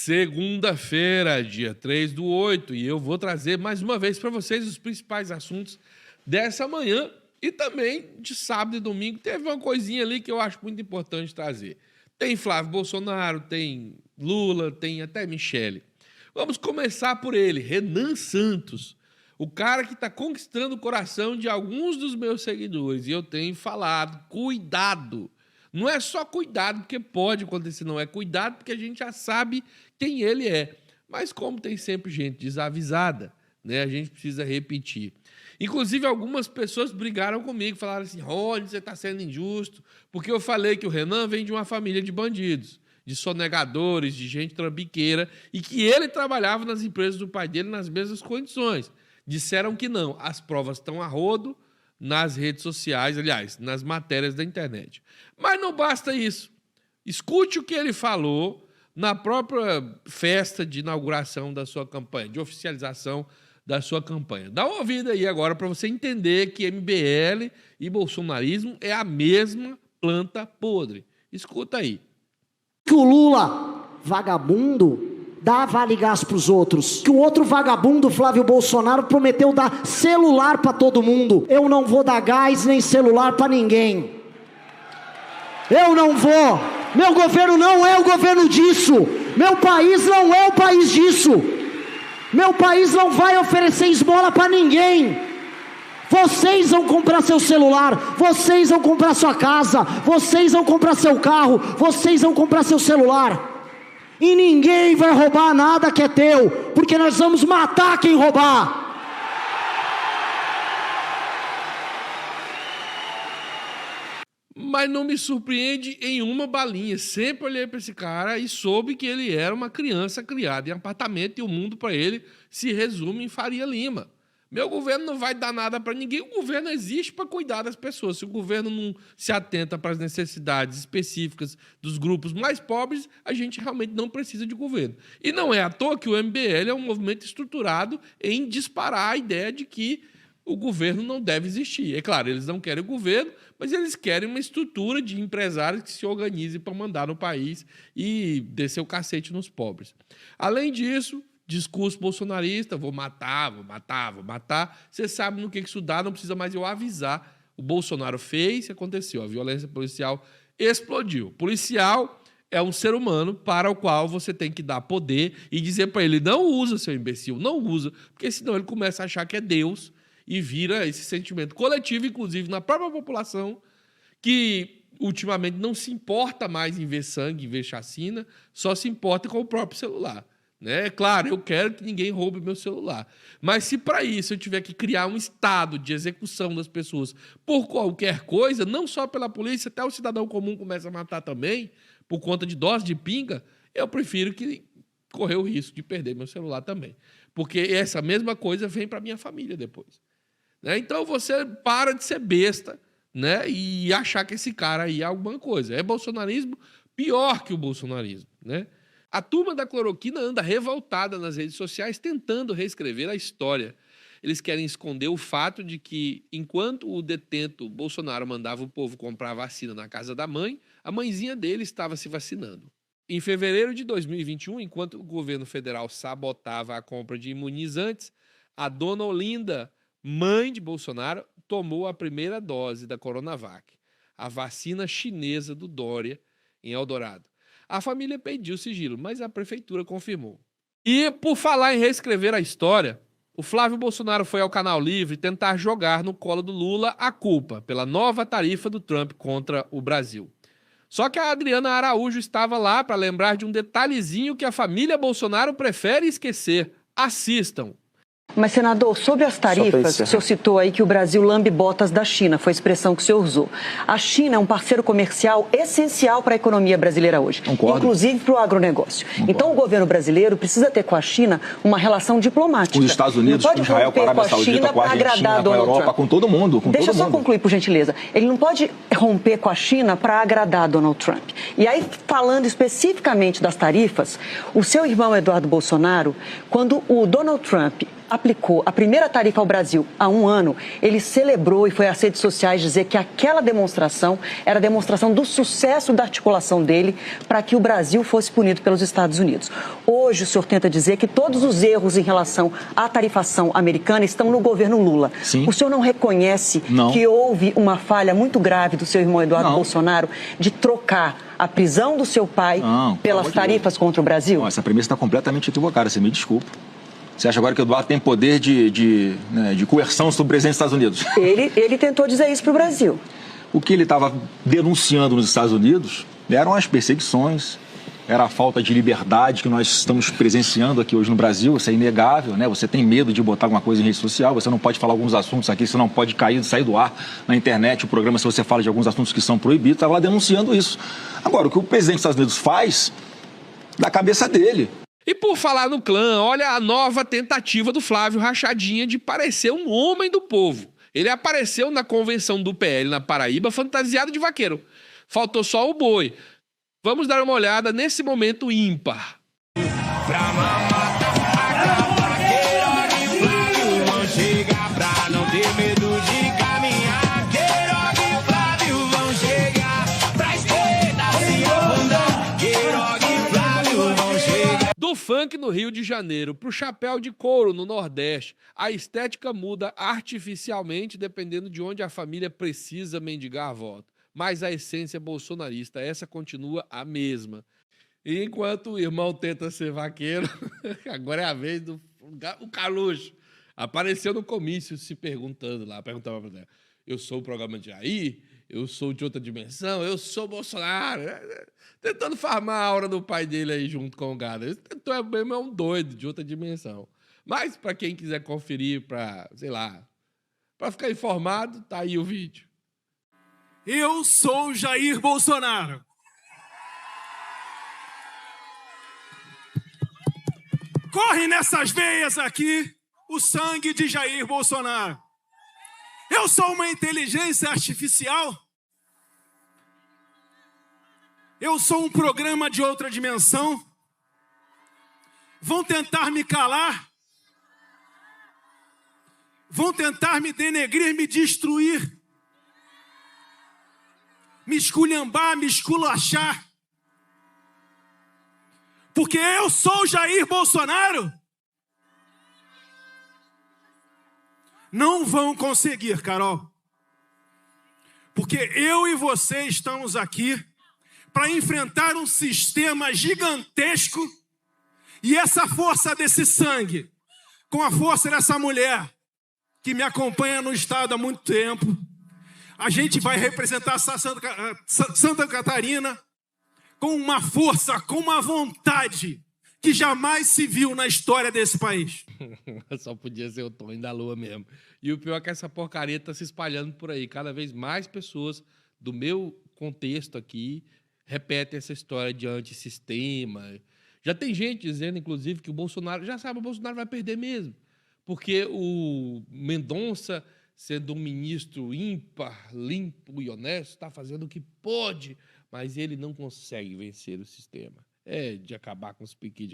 Segunda-feira, dia 3/8, e eu vou trazer mais uma vez para vocês os principais assuntos dessa manhã e também de sábado e domingo. Teve uma coisinha ali que eu acho muito importante trazer. Tem Flávio Bolsonaro, tem Lula, tem até Michele. Vamos começar por ele, Renan Santos, o cara que está conquistando o coração de alguns dos meus seguidores. E eu tenho falado, cuidado. Não é só cuidado, porque pode acontecer, não. É cuidado porque a gente já sabe quem ele é. Mas como tem sempre gente desavisada, né, a gente precisa repetir. Inclusive, algumas pessoas brigaram comigo, falaram assim, Rony, você está sendo injusto, porque eu falei que o Renan vem de uma família de bandidos, de sonegadores, de gente trambiqueira, e que ele trabalhava nas empresas do pai dele nas mesmas condições. Disseram que não. As provas estão a rodo nas redes sociais, aliás, nas matérias da internet. Mas não basta isso. Escute o que ele falou na própria festa de inauguração da sua campanha, de oficialização da sua campanha. Dá uma ouvida aí agora para você entender que MBL e bolsonarismo é a mesma planta podre. Escuta aí. Que o Lula, vagabundo, dá vale gás para os outros. Que o outro vagabundo, Flávio Bolsonaro, prometeu dar celular para todo mundo. Eu não vou dar gás nem celular para ninguém. Eu não vou. Meu governo não é o governo disso. Meu país não é o país disso. Meu país não vai oferecer esmola para ninguém. Vocês vão comprar seu celular, vocês vão comprar sua casa, vocês vão comprar seu carro, vocês vão comprar seu celular. E ninguém vai roubar nada que é teu, porque nós vamos matar quem roubar. Mas não me surpreende em uma balinha. Sempre olhei para esse cara e soube que ele era uma criança criada em apartamento e o mundo para ele se resume em Faria Lima. Meu governo não vai dar nada para ninguém. O governo existe para cuidar das pessoas. Se o governo não se atenta para as necessidades específicas dos grupos mais pobres, a gente realmente não precisa de governo. E não é à toa que o MBL é um movimento estruturado em disparar a ideia de que o governo não deve existir. É claro, eles não querem o governo, mas eles querem uma estrutura de empresários que se organizem para mandar no país e descer o cacete nos pobres. Além disso, discurso bolsonarista, vou matar, vou matar, vou matar. Você sabe no que isso dá, não precisa mais eu avisar. O Bolsonaro fez e aconteceu. A violência policial explodiu. Policial é um ser humano para o qual você tem que dar poder e dizer para ele, não usa, seu imbecil, não usa, porque senão ele começa a achar que é Deus e vira esse sentimento coletivo, inclusive na própria população, que ultimamente não se importa mais em ver sangue, em ver chacina, só se importa com o próprio celular. É claro, eu quero que ninguém roube meu celular. Mas se para isso eu tiver que criar um estado de execução das pessoas por qualquer coisa, não só pela polícia, até o cidadão comum começa a matar também, por conta de dose de pinga, eu prefiro que correr o risco de perder meu celular também. Porque essa mesma coisa vem para minha família depois. Então você para de ser besta, né, e achar que esse cara aí é alguma coisa. É bolsonarismo pior que o bolsonarismo, né? A turma da cloroquina anda revoltada nas redes sociais tentando reescrever a história. Eles querem esconder o fato de que, enquanto o detento Bolsonaro mandava o povo comprar vacina na casa da mãe, a mãezinha dele estava se vacinando. Em fevereiro de 2021, enquanto o governo federal sabotava a compra de imunizantes, a dona Olinda, mãe de Bolsonaro, tomou a primeira dose da Coronavac, a vacina chinesa do Dória, em Eldorado. A família pediu sigilo, mas a prefeitura confirmou. E, por falar em reescrever a história, o Flávio Bolsonaro foi ao Canal Livre tentar jogar no colo do Lula a culpa pela nova tarifa do Trump contra o Brasil. Só que a Adriana Araújo estava lá para lembrar de um detalhezinho que a família Bolsonaro prefere esquecer. Assistam. Mas, senador, sobre as tarifas, o senhor citou aí que o Brasil lambe botas da China, foi a expressão que o senhor usou. A China é um parceiro comercial essencial para a economia brasileira hoje, inclusive para o agronegócio. Então, o governo brasileiro precisa ter com a China uma relação diplomática. Os Estados Unidos, com Israel, com a Arábia Saudita, com a Argentina, com a Europa, com todo mundo. Deixa eu só concluir, por gentileza. Ele não pode romper com a China para agradar Donald Trump. E aí, falando especificamente das tarifas, o seu irmão Eduardo Bolsonaro, quando o Donald Trump aplicou a primeira tarifa ao Brasil há um ano, ele celebrou e foi às redes sociais dizer que aquela demonstração era a demonstração do sucesso da articulação dele para que o Brasil fosse punido pelos Estados Unidos. Hoje o senhor tenta dizer que todos os erros em relação à tarifação americana estão no governo Lula. Sim. O senhor não reconhece que houve uma falha muito grave do seu irmão Eduardo Bolsonaro de trocar a prisão do seu pai pelas tarifas contra o Brasil? Não, essa premissa está completamente equivocada, você me desculpa. Você acha agora que o Eduardo tem poder de coerção sobre o presidente dos Estados Unidos? Ele tentou dizer isso para o Brasil. O que ele estava denunciando nos Estados Unidos eram as perseguições, era a falta de liberdade que nós estamos presenciando aqui hoje no Brasil. Isso é inegável, né? Você tem medo de botar alguma coisa em rede social, você não pode falar alguns assuntos aqui, você não pode sair do ar na internet, o programa, se você fala de alguns assuntos que são proibidos, estava lá denunciando isso. Agora, o que o presidente dos Estados Unidos faz, da cabeça dele. E por falar no clã, olha a nova tentativa do Flávio Rachadinha de parecer um homem do povo. Ele apareceu na convenção do PL na Paraíba fantasiado de vaqueiro. Faltou só o boi. Vamos dar uma olhada nesse momento ímpar. Do funk no Rio de Janeiro pro chapéu de couro no Nordeste, a estética muda artificialmente dependendo de onde a família precisa mendigar voto. Mas a essência bolsonarista, essa continua a mesma. E enquanto o irmão tenta ser vaqueiro, agora é a vez do Carluxo. Apareceu no comício se perguntando lá, perguntava pra ela, eu sou o programa de Jair, eu sou de outra dimensão, eu sou Bolsonaro. Tentando farmar a aura do pai dele aí junto com o gado. Então é um doido de outra dimensão. Mas para quem quiser conferir, para, sei lá, para ficar informado, tá aí o vídeo. Eu sou Jair Bolsonaro. Corre nessas veias aqui o sangue de Jair Bolsonaro. Eu sou uma inteligência artificial. Eu sou um programa de outra dimensão. Vão tentar me calar. Vão tentar me denegrir, me destruir. Me esculhambar, me esculachar. Porque eu sou Jair Bolsonaro. Não vão conseguir, Carol. Porque eu e você estamos aqui para enfrentar um sistema gigantesco e essa força desse sangue, com a força dessa mulher que me acompanha no estado há muito tempo, a gente vai representar Santa Catarina com uma força, com uma vontade que jamais se viu na história desse país. Só podia ser o Tonho da Lua mesmo. E o pior é que essa porcaria está se espalhando por aí. Cada vez mais pessoas do meu contexto aqui repetem essa história de antissistema. Já tem gente dizendo, inclusive, que o Bolsonaro... Já sabe, o Bolsonaro vai perder mesmo. Porque o Mendonça, sendo um ministro ímpar, limpo e honesto, está fazendo o que pode, mas ele não consegue vencer o sistema. É de acabar com os piques de